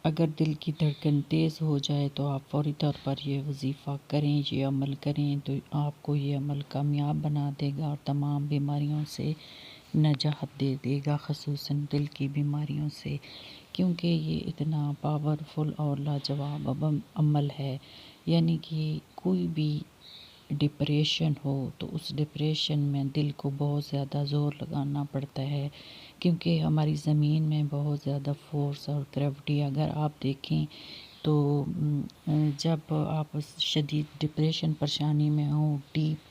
اگر دل کی دھڑکن تیز ہو جائے تو آپ فوری طور پر یہ وظیفہ کریں، یہ عمل کریں تو آپ کو یہ عمل کامیاب بنا دے گا اور تمام بیماریوں سے نجات دے دے گا، خصوصاً دل کی بیماریوں سے، کیونکہ یہ اتنا پاورفل اور لاجواب عمل ہے۔ یعنی کہ کوئی بھی ڈپریشن ہو تو اس ڈپریشن میں دل کو بہت زیادہ زور لگانا پڑتا ہے، کیونکہ ہماری زمین میں بہت زیادہ فورس اور گریوٹی، اگر آپ دیکھیں تو جب آپ شدید ڈپریشن پریشانی میں ہوں، ڈیپ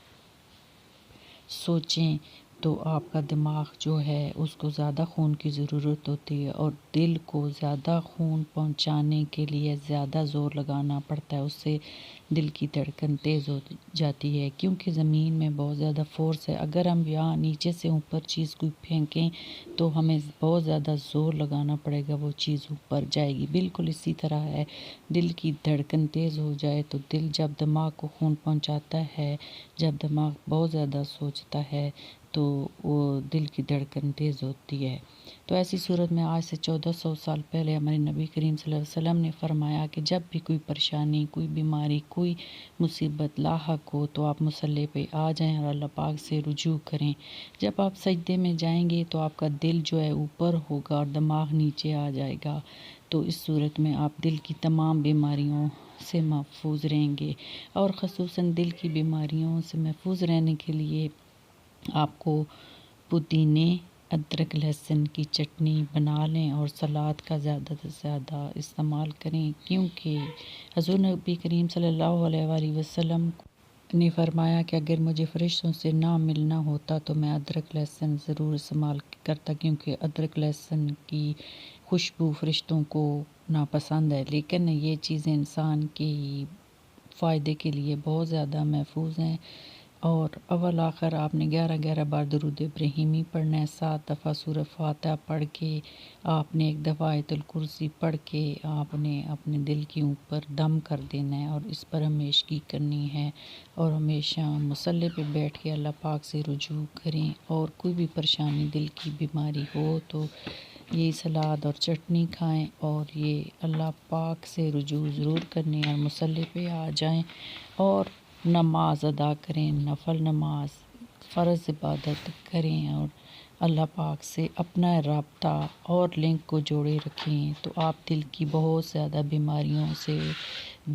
سوچیں تو آپ کا دماغ جو ہے اس کو زیادہ خون کی ضرورت ہوتی ہے، اور دل کو زیادہ خون پہنچانے کے لیے زیادہ زور لگانا پڑتا ہے، اس سے دل کی دھڑکن تیز ہو جاتی ہے، کیونکہ زمین میں بہت زیادہ فورس ہے۔ اگر ہم یہاں نیچے سے اوپر چیز کو پھینکیں تو ہمیں بہت زیادہ زور لگانا پڑے گا، وہ چیز اوپر جائے گی۔ بالکل اسی طرح ہے، دل کی دھڑکن تیز ہو جائے تو دل جب دماغ کو خون پہنچاتا ہے، جب دماغ بہت زیادہ سوچتا ہے تو وہ دل کی دھڑکن تیز ہوتی ہے۔ تو ایسی صورت میں آج سے 1400 سال پہلے ہمارے نبی کریم صلی اللہ علیہ وسلم نے فرمایا کہ جب بھی کوئی پریشانی، کوئی بیماری، کوئی مصیبت لاحق ہو تو آپ مصلی پہ آ جائیں اور اللہ پاک سے رجوع کریں۔ جب آپ سجدے میں جائیں گے تو آپ کا دل جو ہے اوپر ہوگا اور دماغ نیچے آ جائے گا، تو اس صورت میں آپ دل کی تمام بیماریوں سے محفوظ رہیں گے۔ اور خصوصاً دل کی بیماریوں سے محفوظ رہنے کے لیے آپ کو پودینے، ادرک، لہسن کی چٹنی بنا لیں اور سلاد کا زیادہ سے زیادہ استعمال کریں، کیونکہ حضور نبی کریم صلی اللہ علیہ وآلہ وسلم نے فرمایا کہ اگر مجھے فرشتوں سے نہ ملنا ہوتا تو میں ادرک لہسن ضرور استعمال کرتا، کیونکہ ادرک لہسن کی خوشبو فرشتوں کو ناپسند ہے، لیکن یہ چیزیں انسان کی فائدے کے لیے بہت زیادہ محفوظ ہیں۔ اور اول آخر آپ نے 11 بار درود ابراہیمی پڑھنا ہے، 7 دفعہ سورہ فاتحہ پڑھ کے آپ نے 1 دفعہ آیت الکرسی پڑھ کے آپ نے اپنے دل کے اوپر دم کر دینا ہے، اور اس پر ہمیشگی کرنی ہے، اور ہمیشہ مصلی پہ بیٹھ کے اللہ پاک سے رجوع کریں۔ اور کوئی بھی پریشانی، دل کی بیماری ہو تو یہ سلاد اور چٹنی کھائیں، اور یہ اللہ پاک سے رجوع ضرور کرنی ہے، اور مصلی پہ آ جائیں اور نماز ادا کریں، نفل نماز، فرض عبادت کریں، اور اللہ پاک سے اپنا رابطہ اور لنک کو جوڑے رکھیں، تو آپ دل کی بہت زیادہ بیماریوں سے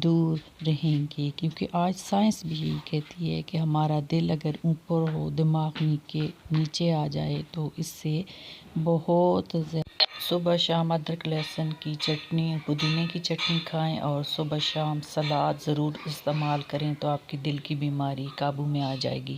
دور رہیں گے۔ کیونکہ آج سائنس بھی یہی کہتی ہے کہ ہمارا دل اگر اوپر ہو، دماغ نیچے آ جائے تو اس سے بہت زیادہ صبح شام ادرک لہسن کی چٹنی، پودینے کی چٹنی کھائیں، اور صبح شام سلاد ضرور استعمال کریں، تو آپ کی دل کی بیماری قابو میں آ جائے گی۔